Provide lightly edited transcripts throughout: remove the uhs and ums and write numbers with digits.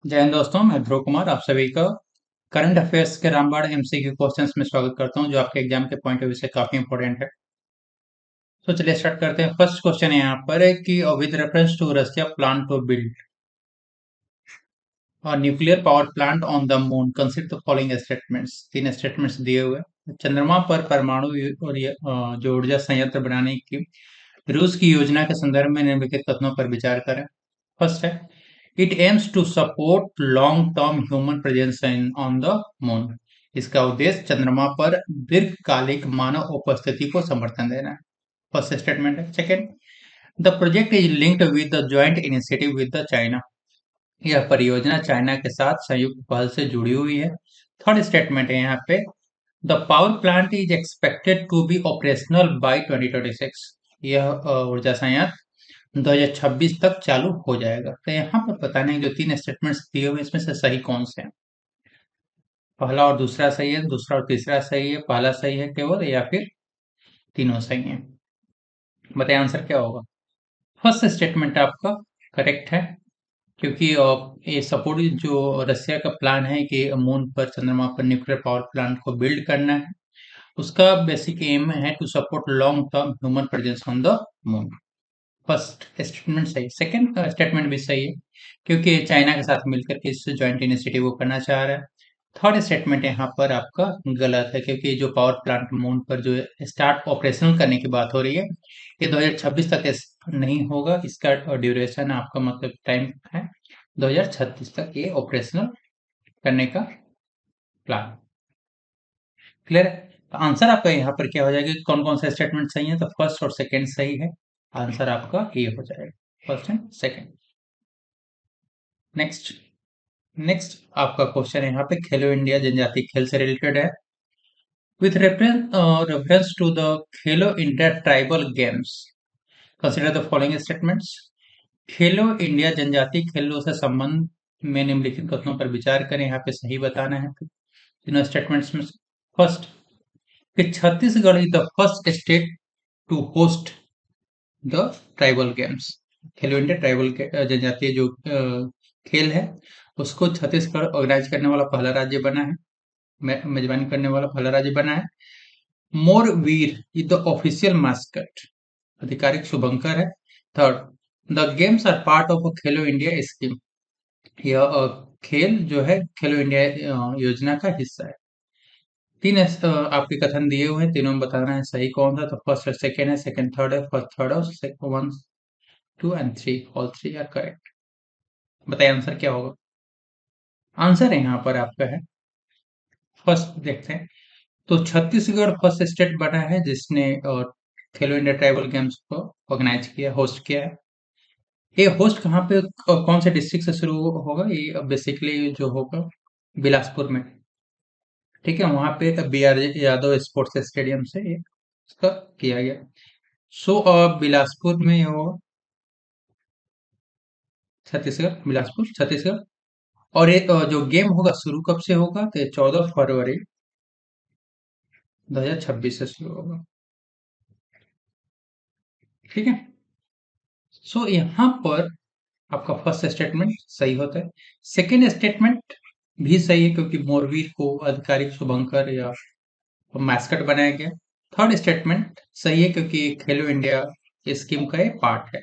जय हिंद दोस्तों, मैं ध्रुव कुमार आप सभी का करंट अफेयर्स के रामबाण एमसीक्यू क्वेश्चंस में स्वागत करता हूं, जो आपके एग्जाम के पॉइंट ऑफ व्यू से काफी इंपॉर्टेंट है। तो चलिए स्टार्ट करते हैं। फर्स्ट क्वेश्चन है यहाँ पर है कि with reference to Russia plan to build nuclear power plant on the moon consider the following statements. तीन स्टेटमेंट्स दिए हुए हैं। चंद्रमा पर परमाणु जो ऊर्जा संयंत्र बनाने की रूस की योजना के संदर्भ में निम्नलिखित कथनों पर विचार करें। फर्स्ट है, it aims to support long term human presence in on the moon. इसका उद्देश्य चंद्रमा पर दीर्घकालिक मानव उपस्थिति को समर्थन देना है। फर्स्ट स्टेटमेंट है। Second, the project is linked with the joint initiative with the China. यह परियोजना चाइना के साथ संयुक्त पहल से जुड़ी हुई है। थर्ड स्टेटमेंट है यहाँ पे, the power plant is expected to be operational by 2026। यह ऊर्जा संयंत्र 2026 तक चालू हो जाएगा। तो यहाँ पर बताने हैं जो तीन स्टेटमेंट्स दिए हुए हैं, इसमें से सही कौन से हैं। पहला और दूसरा सही है, दूसरा और तीसरा सही है, पहला सही है केवल, या फिर तीनों सही हैं। बताइए आंसर क्या होगा। फर्स्ट स्टेटमेंट आपका करेक्ट है, क्योंकि ये सपोर्ट जो रसिया का प्लान है कि मून पर, चंद्रमा पर न्यूक्लियर पावर प्लांट को बिल्ड करना है, उसका बेसिक एम है to support long term human presence on the moon. First statement सही। सेकंड स्टेटमेंट भी सही है, क्योंकि चाइना के साथ मिलकर के इस ज्वाइंट इनिशिएटिव को करना चाह रहा है। थर्ड स्टेटमेंट यहाँ पर आपका गलत है, क्योंकि जो पावर प्लांट मून पर जो स्टार्ट ऑपरेशनल करने की बात हो रही है, ये 2026 तक नहीं होगा। इसका ड्यूरेशन आपका मतलब टाइम है 2036 तक ये ऑपरेशनल करने का प्लान। क्लियर है। तो आंसर आपका यहाँ पर क्या हो जाएगा, कौन कौन से स्टेटमेंट सही है। तो फर्स्ट और सेकंड सही है, आंसर आपका ये हो जाएगा, first and second. Next next आपका क्वेश्चन है यहाँ पे, खेलो इंडिया जनजातीय खेल से रिलेटेड है। With reference to the Khelo India tribal games consider the following statements. Khelo India जनजातीय खेलों से संबंध में निम्नलिखित कथनों पर विचार करें। यहाँ पे सही बताना है तीनों स्टेटमेंट्स में। फर्स्ट, कि Chhattisgarh is the first state to host the tribal games. Khelo India tribal जनजातीय जो खेल है, उसको छत्तीसगढ़ ऑर्गेनाइज करने वाला पहला राज्य बना है, मेजबानी करने वाला पहला राज्य बना है। Mor Veer is the official mascot, आधिकारिक शुभंकर है। Third, the games are part of Khelo India scheme. यह खेल जो है खेलो इंडिया योजना का हिस्सा है। तीन आपके कथन दिए हुए हैं, तीनों में बताना है सही कौन सा। तो फर्स्ट और सेकेंड है, सेकेंड थर्ड है, फर्स्ट थर्ड और one two and three, all three are correct. बताइए आंसर क्या होगा। आंसर यहाँ पर आपका है, फर्स्ट देखते हैं। तो छत्तीसगढ़ फर्स्ट स्टेट बना है जिसने खेलो इंडिया ट्राइबल गेम्स को ऑर्गेनाइज किया, होस्ट किया है। ये होस्ट कहाँ पे, कौन से डिस्ट्रिक्ट से शुरू होगा, ये बेसिकली जो होगा बिलासपुर में। ठीक है, वहां पे B R Yadav sports stadium से ये इसका किया गया। सो बिलासपुर में ये होगा, छत्तीसगढ़, बिलासपुर छत्तीसगढ़। और ये जो गेम होगा शुरू कब से होगा, तो 14 फरवरी 2026 से शुरू होगा। ठीक है। सो यहाँ पर आपका फर्स्ट स्टेटमेंट सही होता है। सेकेंड स्टेटमेंट भी सही है, क्योंकि मोरवीर को आधिकारिक शुभंकर या मैस्कट बनाया गया। थर्ड स्टेटमेंट सही है, क्योंकि खेलो इंडिया स्कीम का एक पार्ट है।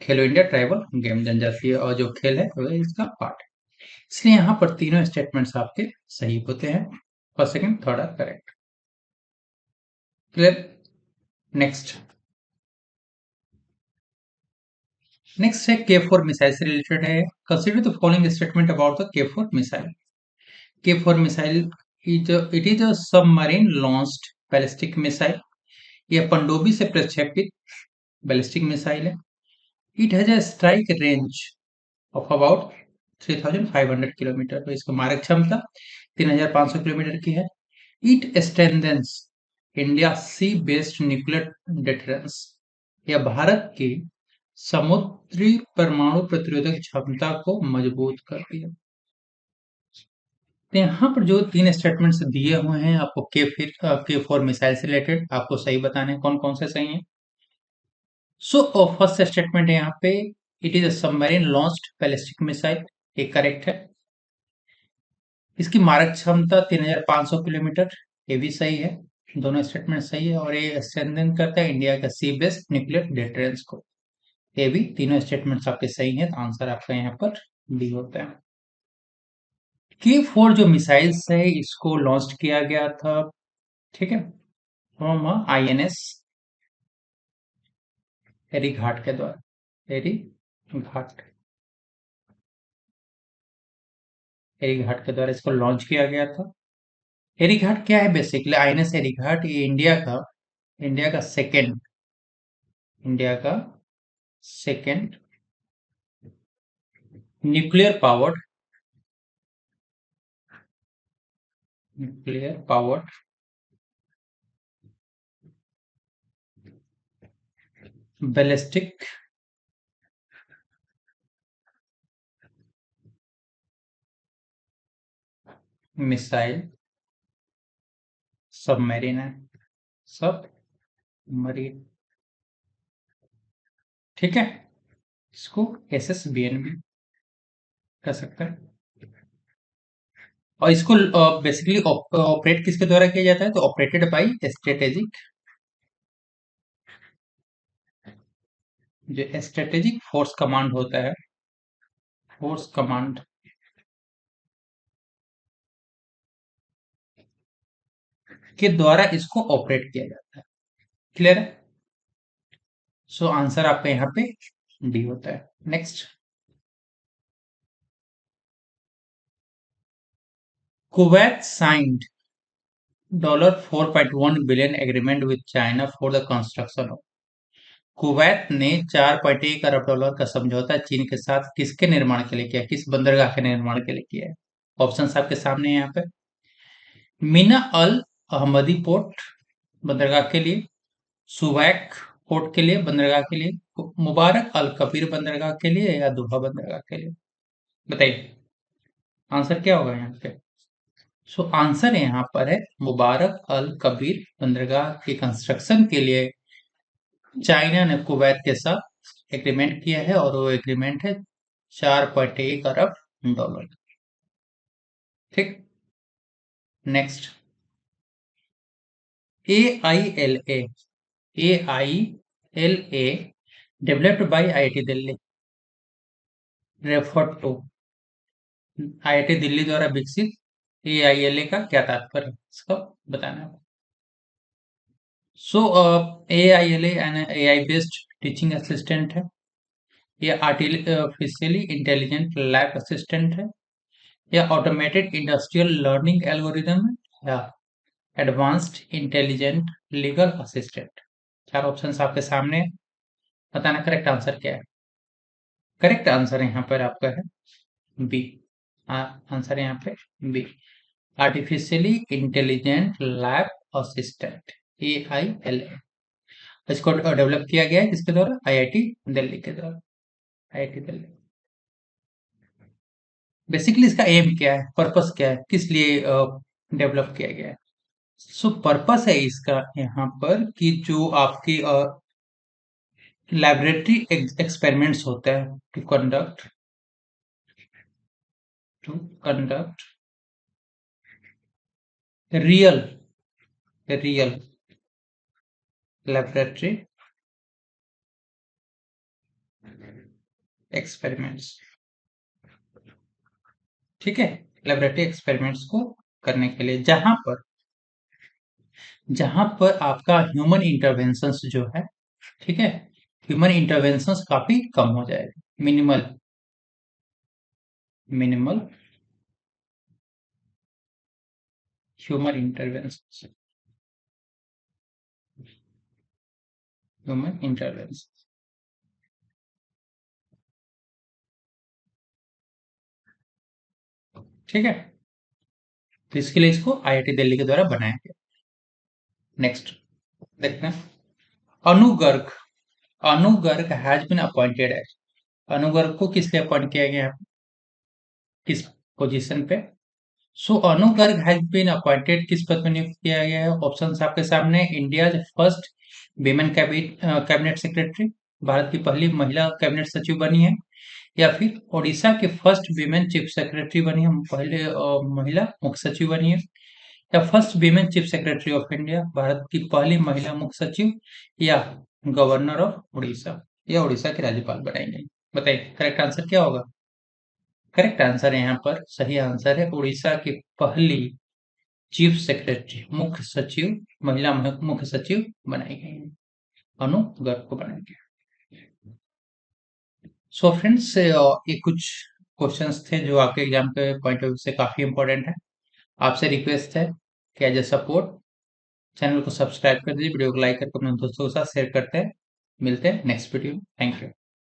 खेलो इंडिया ट्राइबल गेम जनजातीय और जो खेल है वो इसका पार्ट है। इसलिए यहाँ पर तीनों स्टेटमेंट्स आपके सही होते हैं। First second third are correct. Clear. Next next है के फोर मिसाइल से रिलेटेड है। Consider the following statement about the K four missile. K four missile it is a submarine launched ballistic missile. यह पनडुब्बी से प्रक्षेपित ballistic missile है। It has a strike range of about 3500 kilometre. तो इसका मारक क्षमता 3500 किलोमीटर की है। It strengthens India sea based nuclear deterrence. यह भारत की समुद्री परमाणु प्रतिरोधक क्षमता को मजबूत करती है। तो यहाँ पर जो तीन स्टेटमेंट्स दिए हुए हैं आपको के फोर मिसाइल से रिलेटेड, आपको सही बताने हैं कौन कौन से सही हैं। सो फर्स्ट स्टेटमेंट है यहाँ पे, it is a submarine launched ballistic missile. ये करेक्ट है। इसकी मारक क्षमता 3500 किलोमीटर, ये भी सही है। दोनों स्टेटमेंट सही है और ये स्ट्रेंथन करता है इंडिया का सी बेस्ड न्यूक्लियर डिटरेंस को। ये भी तीनों स्टेटमेंट्स आपके सही हैं, तो आंसर आपका यहाँ पर डी होता है। K4 जो मिसाइल्स है इसको लॉन्च किया गया था, ठीक है, फ्रॉम INS एरी घाट के द्वारा। एरी घाट, एरी घाट के द्वारा इसको लॉन्च किया गया था। एरी घाट क्या है? बेसिकली INS एरी घाट ये इंडिया का second nuclear powered ballistic missile submarine है। सबमरीन, ठीक है, इसको SSBN भी कर सकते हैं। और इसको बेसिकली ऑपरेट किसके द्वारा किया जाता है? तो ऑपरेटेड बाय स्ट्रेटेजिक, जो स्ट्रेटेजिक फोर्स कमांड होता है, फोर्स कमांड के द्वारा इसको ऑपरेट किया जाता है। क्लियर है? सो आंसर आपका यहाँ पे डी होता है। Next, Kuwait signed $4.1 billion agreement with China for the construction of. Kuwait ने $4.1 अरब का समझौता चीन के साथ किसके निर्माण के लिए किया? किस बंदरगाह के निर्माण के लिए किया है? ऑप्शंस आपके सामने है यहाँ पे। मीना अल अहमदी पोर्ट बंदरगाह के लिए, सुवैक पोर्ट के लिए बंदरगाह के लिए, मुबारक अल कबीर बंदरगाह के लिए, या दोहा बंदरगाह के लिए? बताइए आंसर क्या होगा यहाँ पे। सो आंसर यहाँ पर है मुबारक अल कबीर बंदरगाह के कंस्ट्रक्शन के लिए चाइना ने कुवैत के साथ एग्रीमेंट किया है और वो एग्रीमेंट है $4.1 अरब। ठीक, next, AILA, AILA developed by IIT Delhi, refer to IIT Delhi द्वारा विकसित AILA का क्या तात्पर्य है, इसको बताना है। सो AILA AI based teaching assistant है, या आर्टिफिशियली इंटेलिजेंट लैब असिस्टेंट है, या ऑटोमेटेड इंडस्ट्रियल लर्निंग एल्गोरिदम है, या एडवांस्ड इंटेलिजेंट लीगल असिस्टेंट। चार ऑप्शंस आपके सामने है, बताना करेक्ट आंसर क्या है। करेक्ट आंसर यहाँ पर आपका है बी। आंसर यहाँ पे B, artificially intelligent lab assistant, AILA। इसको डेवलप किया गया है किसके द्वारा? IIT दिल्ली के द्वारा। IIT दिल्ली। बेसिकली इसका एम क्या है, पर्पस क्या है, किस लिए डेवलप किया गया है? सो पर्पस है इसका यहाँ पर कि जो आपकी लैबोरेटरी एक्सपेरिमेंट्स होता है, to conduct real real laboratory experiments, ठीक है, लैबोरेटरी एक्सपेरिमेंट्स को करने के लिए, जहां पर आपका ह्यूमन इंटरवेंशंस जो है, ठीक है, ह्यूमन इंटरवेंशंस काफी कम हो जाएगा, minimal minimal human interventions, human intervention, ठीक है, तो इसके लिए इसको IIT दिल्ली के द्वारा बनाया गया। नेक्स्ट देखते हैं, अनुगर्ग अनुगर्ग हैज बीन अपॉइंटेड एज। अनुगर्ग को किस लिए अपॉइंट किया गया है, किस पोजीशन पे? सो अनुगर्ग हैज बीन अपॉइंटेड, किस पद पर नियुक्त किया गया है? ऑप्शंस आपके सामने, India first women cabinet secretary, Bharat की पहली महिला कैबिनेट सचिव बनी है, या फिर ओडिशा के फर्स्ट वीमेन चीफ सेक्रेटरी बनी है, पहले महिला मुख्य सचिव बनी है, या first women chief secretary of India, Bharat की पहली महिला मुख्य सचिव, या गवर्नर ऑफ उड़ीसा, या उड़ीसा के राज्यपाल बनाई गई। बताइए करेक्ट आंसर क्या होगा? करेक्ट आंसर यहाँ पर सही आंसर है उड़ीसा की पहली चीफ सेक्रेटरी मुख्य सचिव, महिला मुख्य सचिव बनाई गई है, अनु गर्ग को बनाई गई। सो फ्रेंड्स, ये कुछ क्वेश्चंस थे जो आपके एग्जाम के पॉइंट ऑफ व्यू से काफी इंपॉर्टेंट है। आपसे रिक्वेस्ट है कि एज ए सपोर्ट चैनल को सब्सक्राइब कर दीजिए, वीडियो को लाइक करके अपने दोस्तों के साथ शेयर करते हैं। मिलते हैं नेक्स्ट वीडियो में। Thank you.